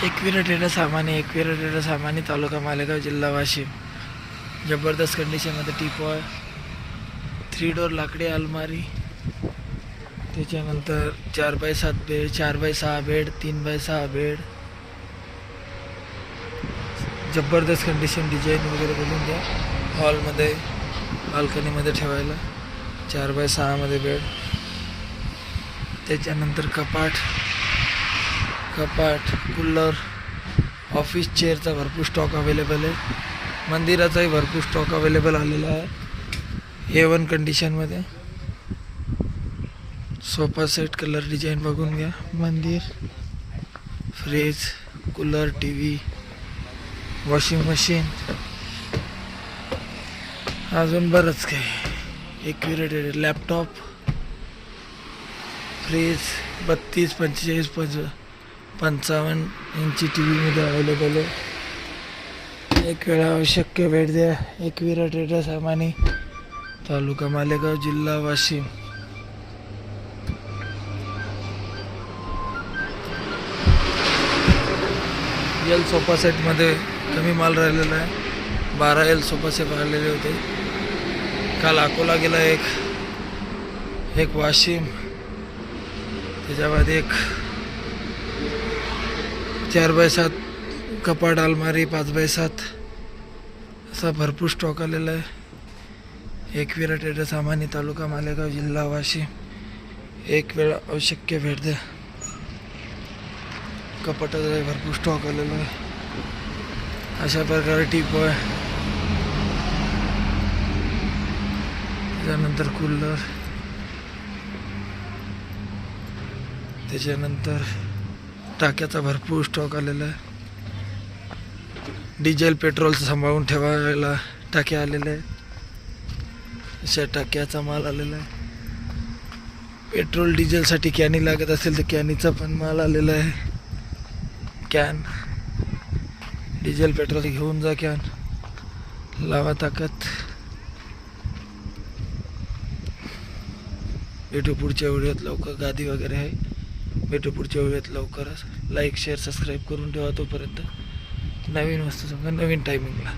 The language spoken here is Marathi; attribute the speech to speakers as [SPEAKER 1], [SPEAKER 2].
[SPEAKER 1] एकविरा ट्रेडर सामानी तालुका मालेगाव जिल्हा वाशिम. जबरदस्त कंडिशनमध्ये टिपॉय, 3 डोर लाकडी अलमारी, त्याच्यानंतर 4x7 bed, 4x6 bed, 3x6 bed. जबरदस्त कंडिशन, डिझाईन वगैरे बघून घ्या. हॉलमध्ये बाल्कनीमध्ये ठेवायला 4x6 मध्ये बेड. त्याच्यानंतर कपाट, कूलर, ऑफिस चेअरचा भरपूर स्टॉक अवेलेबल आहे. मंदिराचाही भरपूर स्टॉक अवेलेबल आलेला आहे A1 कंडिशनमध्ये. सोफा सेट, कलर डिझाईन बघून घ्या. मंदिर, fridge, cooler, TV, washing machine, अजून बरंच काही. एकविरा लॅपटॉप, फ्रीज 32, 45, 55 इंची TV मध्ये अवेलेबल आहे. एक वेळा आवश्यक भेट द्या. एकविरा ट्रेडर सामानी, तालुका मालेगाव, जिल्हा वाशिम. L सोफा सेटमध्ये कमी माल राहिलेला आहे. 12 L सोफा सेट आलेले होते. काल अकोला गेला एक वाशिम, त्याच्याबाद एक 4x7 कपाट अलमारी, 5x7 असा भरपूर स्टॉक आलेला आहे. एकविरा ट्रेडर सामानी, तालुका मालेगाव, जिल्हा वाशिम. एक वेळा आवश्यक भेट द्या. कपाटाचा भरपूर स्टॉक आलेला आहे. अशा प्रकारे टिपॉय, त्याच्यानंतर कूलर, त्याच्यानंतर टाक्याचा भरपूर स्टॉक आलेला आहे. डिझेल पेट्रोलचं सांभाळून ठेवायला टाक्या आलेल्या आहेत. अशा टाक्याचा माल आलेला आहे. पेट्रोल डिझेलसाठी कॅनी लागत असेल तर कॅनीचा पण माल आलेला आहे. कॅन, डिझेल पेट्रोल घेऊन जा. कॅन लावा ताकद. भेटू पुढच्या व्हिडिओत लवकर. गादी वगैरे आहे. भेटू पुढच्या व्हिडिओत लवकरच. लाईक, शेअर, सबस्क्राईब करून ठेवा. तोपर्यंत नवीन वस्तू सांगा नवीन टायमिंगला.